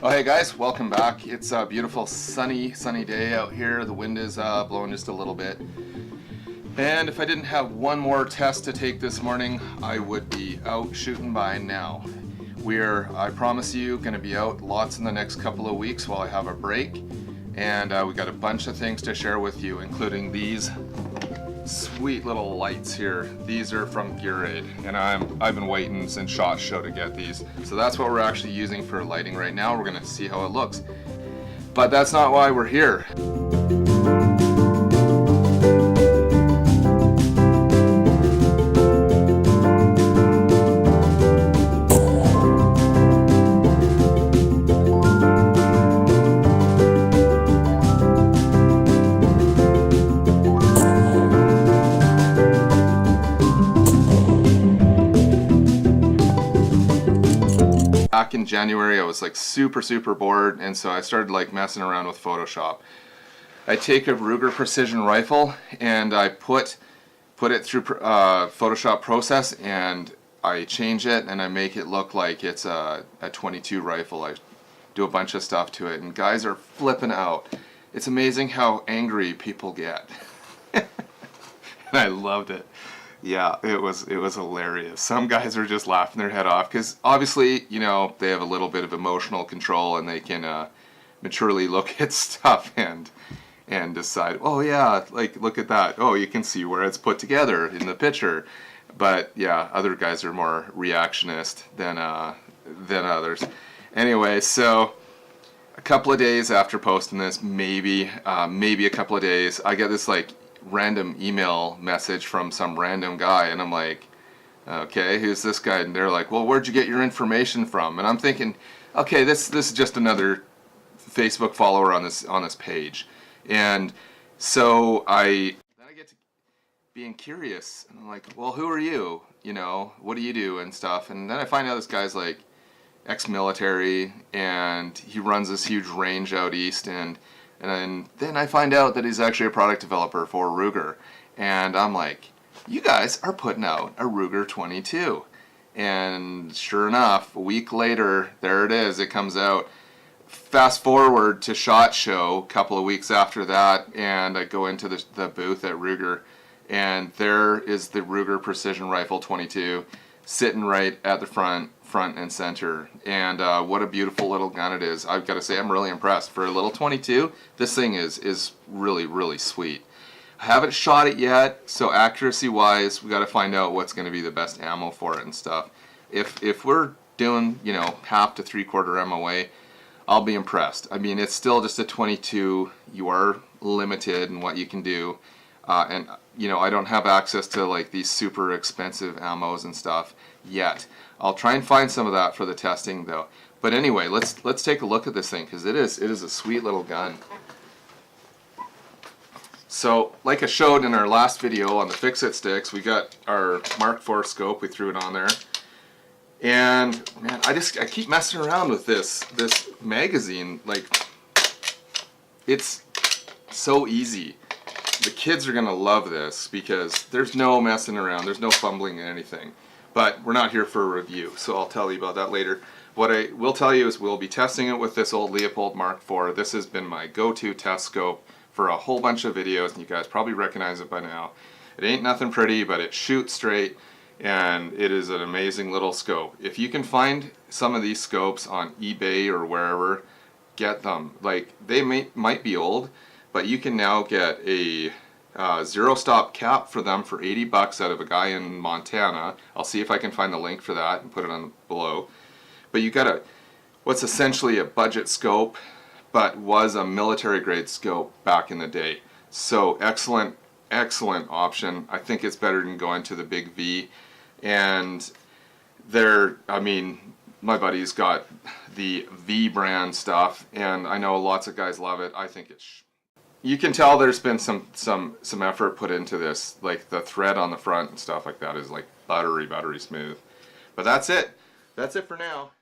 Oh hey guys, welcome back. It's a beautiful sunny day out here. The wind is blowing just a little bit. And if I didn't have one more test to take this morning, I would be out shooting by now. We're, I promise you, going to be out lots in the next couple of weeks while I have a break. And we got a bunch of things to share with you, including these sweet little lights here. These are from Gear Aid, and I've been waiting since SHOT Show to get these. So that's what we're actually using for lighting right now. We're gonna see how it looks. But that's not why we're here. Back in January, I was like super bored, and so I started like messing around with Photoshop. I take a Ruger precision rifle and I put it through Photoshop Process, and I change it and I make it look like it's a 22 rifle. I do a bunch of stuff to it, and guys are flipping out. It's amazing how angry people get. And I loved it. Yeah, it was hilarious. Some guys are just laughing their head off because obviously, you know, they have a little bit of emotional control and they can maturely look at stuff and decide, oh yeah, like look at that. Oh, you can see where it's put together in the picture. But yeah, other guys are more reactionist than others. Anyway, so a couple of days after posting this, maybe a couple of days, I get this like random email message from some random guy, and I'm like, okay, who's this guy? And they're like, well, where'd you get your information from? And I'm thinking, okay, this is just another Facebook follower on this page. And so then I get to being curious, and I'm like, well, who are you? You know, what do you do and stuff? And then I find out this guy's like ex-military, and he runs this huge range out east, and then I find out that he's actually a product developer for Ruger. And I'm like, you guys are putting out a Ruger 22. And sure enough, a week later, there it is, it comes out. Fast forward to SHOT Show a couple of weeks after that, and I go into the booth at Ruger, and there is the Ruger Precision Rifle 22 sitting right at the front and center, and what a beautiful little gun it is. I've got to say, I'm really impressed. For a little 22, this thing is really sweet. I haven't shot it yet, so accuracy wise, we got to find out what's going to be the best ammo for it and stuff. If we're doing, you know, half to 3/4 MOA, I'll be impressed. I mean, it's still just a 22. You are limited in what you can do, and you know, I don't have access to like these super expensive ammos and stuff yet. I'll try and find some of that for the testing though. But anyway, let's take a look at this thing, because it is a sweet little gun. So like I showed in our last video on the fix-it sticks, we got our Mark IV scope, we threw it on there. And man, I keep messing around with this magazine. Like, it's so easy. The kids are gonna love this because there's no messing around, there's no fumbling in anything. But we're not here for a review, so I'll tell you about that later. What I will tell you is we'll be testing it with this old Leupold Mark IV. This has been my go-to test scope for a whole bunch of videos, and you guys probably recognize it by now. It ain't nothing pretty, but it shoots straight, and it is an amazing little scope. If you can find some of these scopes on eBay or wherever, get them. Like, they might be old, but you can now get a zero stop cap for them for 80 bucks out of a guy in Montana. I'll see if I can find the link for that and put it on below. But you got what's essentially a budget scope, but was a military grade scope back in the day. So excellent option. I think it's better than going to the big V. And I mean, my buddy's got the V brand stuff, and I know lots of guys love it. I think it's you can tell there's been some effort put into this. Like the thread on the front and stuff like that is like buttery smooth. But that's it for now.